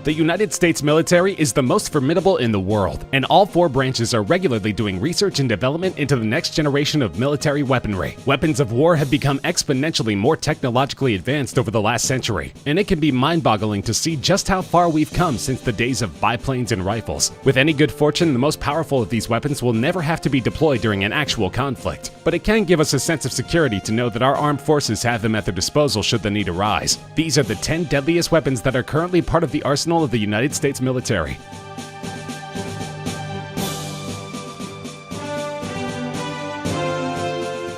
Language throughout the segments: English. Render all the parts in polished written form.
The United States military is the most formidable in the world, and all four branches are regularly doing research and development into the next generation of military weaponry. Weapons of war have become exponentially more technologically advanced over the last century, and it can be mind-boggling to see just how far we've come since the days of biplanes and rifles. With any good fortune, the most powerful of these weapons will never have to be deployed during an actual conflict, but it can give us a sense of security to know that our armed forces have them at their disposal should the need arise. These are the 10 deadliest weapons that are currently part of the arsenal of the United States military.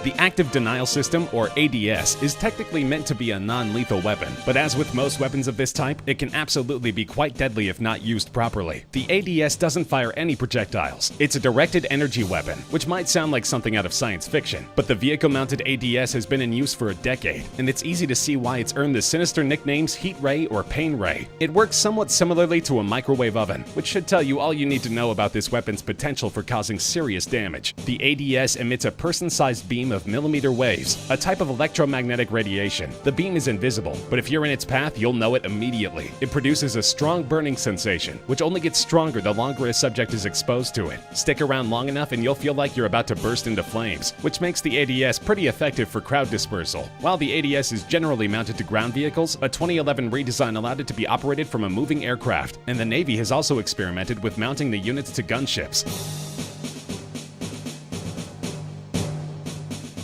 The Active Denial System, or ADS, is technically meant to be a non-lethal weapon, but as with most weapons of this type, it can absolutely be quite deadly if not used properly. The ADS doesn't fire any projectiles. It's a directed energy weapon, which might sound like something out of science fiction, but the vehicle-mounted ADS has been in use for a decade, and it's easy to see why it's earned the sinister nicknames Heat Ray or Pain Ray. It works somewhat similarly to a microwave oven, which should tell you all you need to know about this weapon's potential for causing serious damage. The ADS emits a person-sized beam of millimeter waves, a type of electromagnetic radiation. The beam is invisible, but if you're in its path, you'll know it immediately. It produces a strong burning sensation, which only gets stronger the longer a subject is exposed to it. Stick around long enough and you'll feel like you're about to burst into flames, which makes the ADS pretty effective for crowd dispersal. While the ADS is generally mounted to ground vehicles, a 2011 redesign allowed it to be operated from a moving aircraft, and the Navy has also experimented with mounting the units to gunships.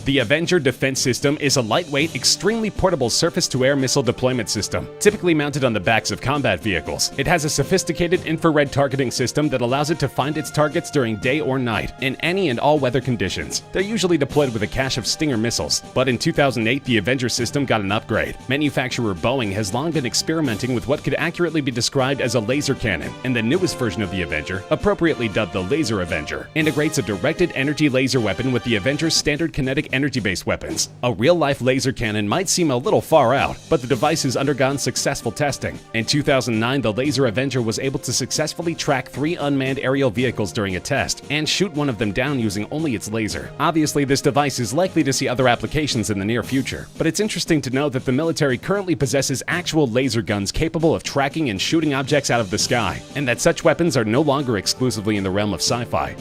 The Avenger Defense System is a lightweight, extremely portable surface-to-air missile deployment system, typically mounted on the backs of combat vehicles. It has a sophisticated infrared targeting system that allows it to find its targets during day or night, in any and all weather conditions. They're usually deployed with a cache of Stinger missiles, but in 2008 the Avenger system got an upgrade. Manufacturer Boeing has long been experimenting with what could accurately be described as a laser cannon, and the newest version of the Avenger, appropriately dubbed the Laser Avenger, integrates a directed energy laser weapon with the Avenger's standard kinetic energy-based weapons. A real-life laser cannon might seem a little far out, but the device has undergone successful testing. In 2009, the Laser Avenger was able to successfully track 3 unmanned aerial vehicles during a test, and shoot one of them down using only its laser. Obviously, this device is likely to see other applications in the near future, but it's interesting to know that the military currently possesses actual laser guns capable of tracking and shooting objects out of the sky, and that such weapons are no longer exclusively in the realm of sci-fi.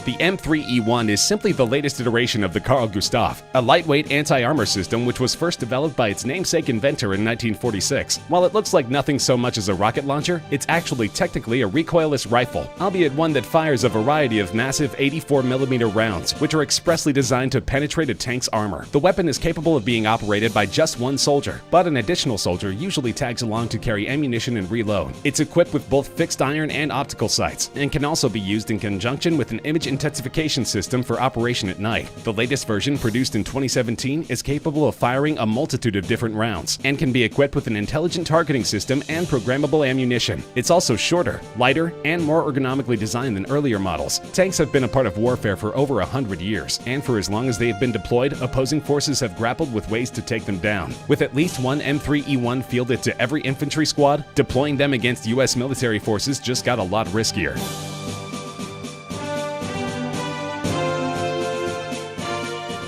The M3E1 is simply the latest iteration of the Carl Gustaf, a lightweight anti-armor system which was first developed by its namesake inventor in 1946. While it looks like nothing so much as a rocket launcher, it's actually technically a recoilless rifle, albeit one that fires a variety of massive 84mm rounds, which are expressly designed to penetrate a tank's armor. The weapon is capable of being operated by just one soldier, but an additional soldier usually tags along to carry ammunition and reload. It's equipped with both fixed iron and optical sights, and can also be used in conjunction with an image intensification system for operation at night. The latest version, produced in 2017, is capable of firing a multitude of different rounds, and can be equipped with an intelligent targeting system and programmable ammunition. It's also shorter, lighter, and more ergonomically designed than earlier models. Tanks have been a part of warfare for over 100 years, and for as long as they have been deployed, opposing forces have grappled with ways to take them down. With at least one M3E1 fielded to every infantry squad, deploying them against US military forces just got a lot riskier.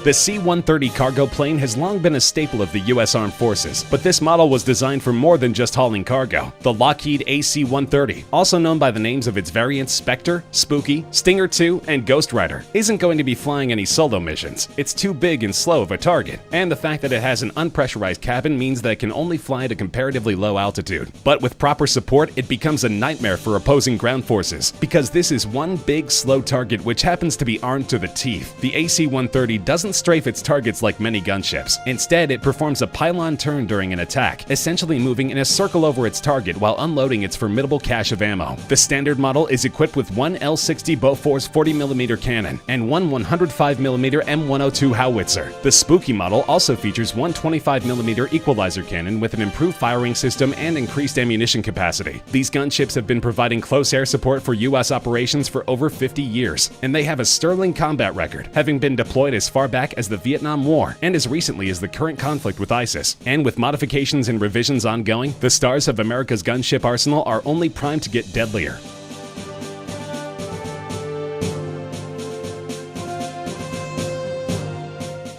The C-130 cargo plane has long been a staple of the U.S. Armed Forces, but this model was designed for more than just hauling cargo. The Lockheed AC-130, also known by the names of its variants Spectre, Spooky, Stinger II, and Ghost Rider, isn't going to be flying any solo missions. It's too big and slow of a target, and the fact that it has an unpressurized cabin means that it can only fly at a comparatively low altitude. But with proper support, it becomes a nightmare for opposing ground forces, because this is one big, slow target which happens to be armed to the teeth. The AC-130 doesn't strafe its targets like many gunships. Instead, it performs a pylon turn during an attack, essentially moving in a circle over its target while unloading its formidable cache of ammo. The standard model is equipped with one L60 Bofors 40mm cannon and one 105mm M102 howitzer. The Spooky model also features one 25mm equalizer cannon with an improved firing system and increased ammunition capacity. These gunships have been providing close air support for US operations for over 50 years, and they have a sterling combat record, having been deployed as far back as the Vietnam War and as recently as the current conflict with ISIS. And with modifications and revisions ongoing, the stars of America's gunship arsenal are only primed to get deadlier.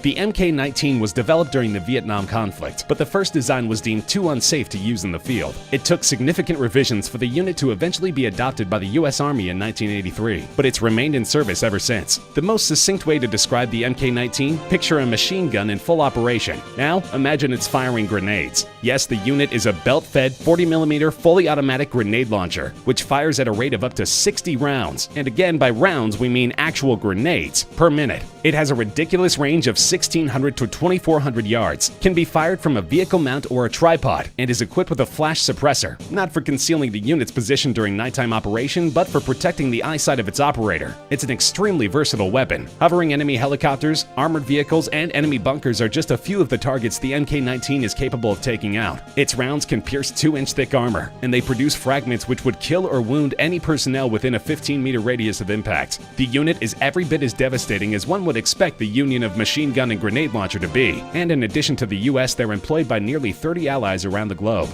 The Mk-19 was developed during the Vietnam conflict, but the first design was deemed too unsafe to use in the field. It took significant revisions for the unit to eventually be adopted by the US Army in 1983, but it's remained in service ever since. The most succinct way to describe the Mk-19, picture a machine gun in full operation. Now, imagine it's firing grenades. Yes, the unit is a belt-fed 40mm fully automatic grenade launcher, which fires at a rate of up to 60 rounds, and again by rounds we mean actual grenades, per minute. It has a ridiculous range of 1,600 to 2,400 yards, can be fired from a vehicle mount or a tripod, and is equipped with a flash suppressor, not for concealing the unit's position during nighttime operation, but for protecting the eyesight of its operator. It's an extremely versatile weapon. Hovering enemy helicopters, armored vehicles, and enemy bunkers are just a few of the targets the Mk-19 is capable of taking out. Its rounds can pierce 2-inch thick armor, and they produce fragments which would kill or wound any personnel within a 15-meter radius of impact. The unit is every bit as devastating as one would expect the union of machine gun and grenade launcher to be, and in addition to the US, they're employed by nearly 30 allies around the globe.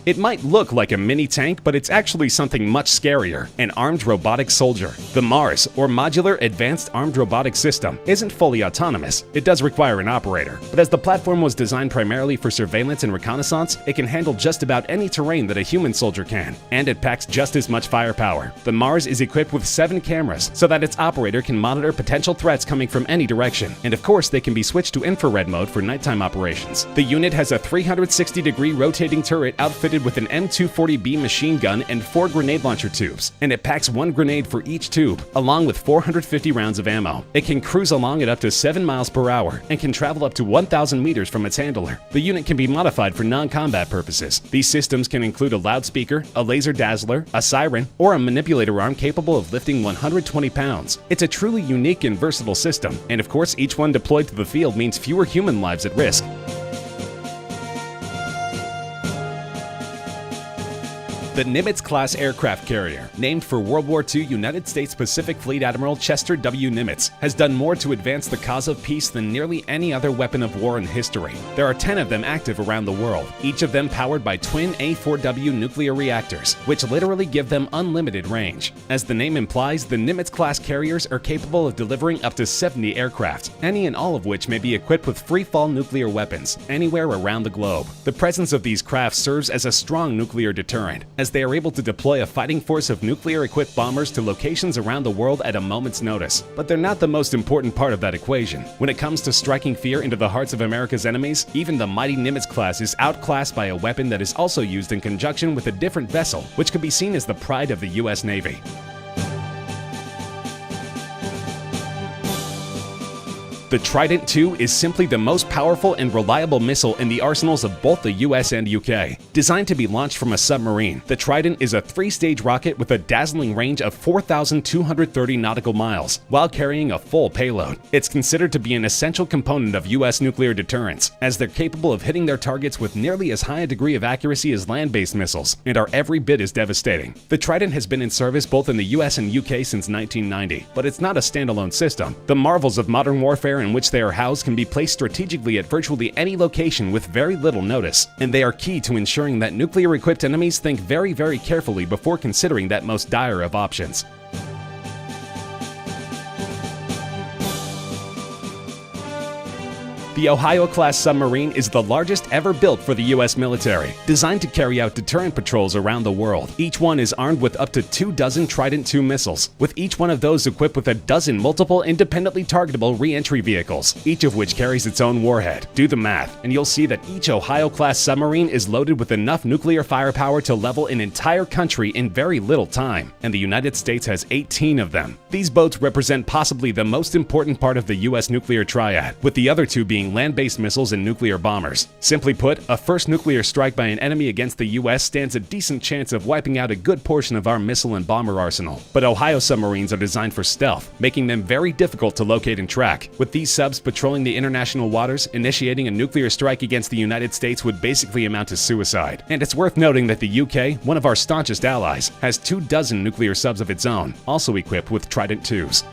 It might look like a mini tank, but it's actually something much scarier, an armed robotic soldier. The MARS, or Modular Advanced Armed Robotic System, isn't fully autonomous. It does require an operator, but as the platform was designed primarily for surveillance and reconnaissance, it can handle just about any terrain that a human soldier can, and it packs just as much firepower. The MARS is equipped with 7 cameras, so that its operator can monitor potential threats coming from any direction, and of course they can be switched to infrared mode for nighttime operations. The unit has a 360-degree rotating turret outfitted with an M240B machine gun and 4 grenade launcher tubes, and it packs 1 grenade for each tube, along with 450 rounds of ammo. It can cruise along at up to 7 miles per hour and can travel up to 1,000 meters from its handler. The unit can be modified for non-combat purposes. These systems can include a loudspeaker, a laser dazzler, a siren, or a manipulator arm capable of lifting 120 pounds. It's a truly unique and versatile system, and of course each one deployed to the field means fewer human lives at risk. The Nimitz-class aircraft carrier, named for World War II United States Pacific Fleet Admiral Chester W. Nimitz, has done more to advance the cause of peace than nearly any other weapon of war in history. There are 10 of them active around the world, each of them powered by twin A4W nuclear reactors, which literally give them unlimited range. As the name implies, the Nimitz-class carriers are capable of delivering up to 70 aircraft, any and all of which may be equipped with free-fall nuclear weapons, anywhere around the globe. The presence of these craft serves as a strong nuclear deterrent, as they are able to deploy a fighting force of nuclear-equipped bombers to locations around the world at a moment's notice. But they're not the most important part of that equation. When it comes to striking fear into the hearts of America's enemies, even the mighty Nimitz class is outclassed by a weapon that is also used in conjunction with a different vessel, which could be seen as the pride of the US Navy. The Trident II is simply the most powerful and reliable missile in the arsenals of both the US and UK. Designed to be launched from a submarine, the Trident is a 3-stage rocket with a dazzling range of 4,230 nautical miles, while carrying a full payload. It's considered to be an essential component of US nuclear deterrence, as they're capable of hitting their targets with nearly as high a degree of accuracy as land-based missiles, and are every bit as devastating. The Trident has been in service both in the US and UK since 1990, but it's not a standalone system. The marvels of modern warfare in which they are housed can be placed strategically at virtually any location with very little notice, and they are key to ensuring that nuclear-equipped enemies think very, very carefully before considering that most dire of options. The Ohio-class submarine is the largest ever built for the US military, designed to carry out deterrent patrols around the world. Each one is armed with up to 24 Trident II missiles, with each one of those equipped with a dozen multiple independently targetable re-entry vehicles, each of which carries its own warhead. Do the math, and you'll see that each Ohio-class submarine is loaded with enough nuclear firepower to level an entire country in very little time, and the United States has 18 of them. These boats represent possibly the most important part of the US nuclear triad, with the other two being land-based missiles and nuclear bombers. Simply put, a first nuclear strike by an enemy against the US stands a decent chance of wiping out a good portion of our missile and bomber arsenal. But Ohio submarines are designed for stealth, making them very difficult to locate and track. With these subs patrolling the international waters, initiating a nuclear strike against the United States would basically amount to suicide. And it's worth noting that the UK, one of our staunchest allies, has 24 nuclear subs of its own, also equipped with Trident IIs.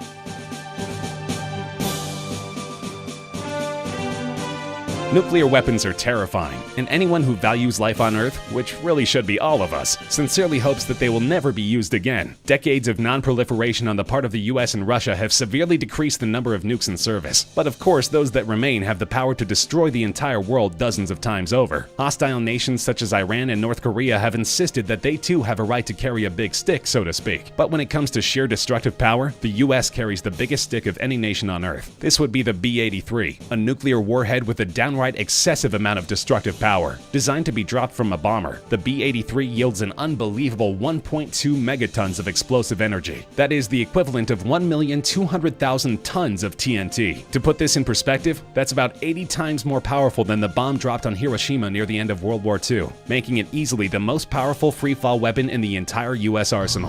Nuclear weapons are terrifying, and anyone who values life on Earth, which really should be all of us, sincerely hopes that they will never be used again. Decades of non-proliferation on the part of the US and Russia have severely decreased the number of nukes in service. But of course, those that remain have the power to destroy the entire world dozens of times over. Hostile nations such as Iran and North Korea have insisted that they too have a right to carry a big stick, so to speak. But when it comes to sheer destructive power, the US carries the biggest stick of any nation on Earth. This would be the B-83, a nuclear warhead with a downright excessive amount of destructive power. Designed to be dropped from a bomber, the B-83 yields an unbelievable 1.2 megatons of explosive energy. That is the equivalent of 1,200,000 tons of TNT. To put this in perspective, that's about 80 times more powerful than the bomb dropped on Hiroshima near the end of World War II, making it easily the most powerful free-fall weapon in the entire US arsenal.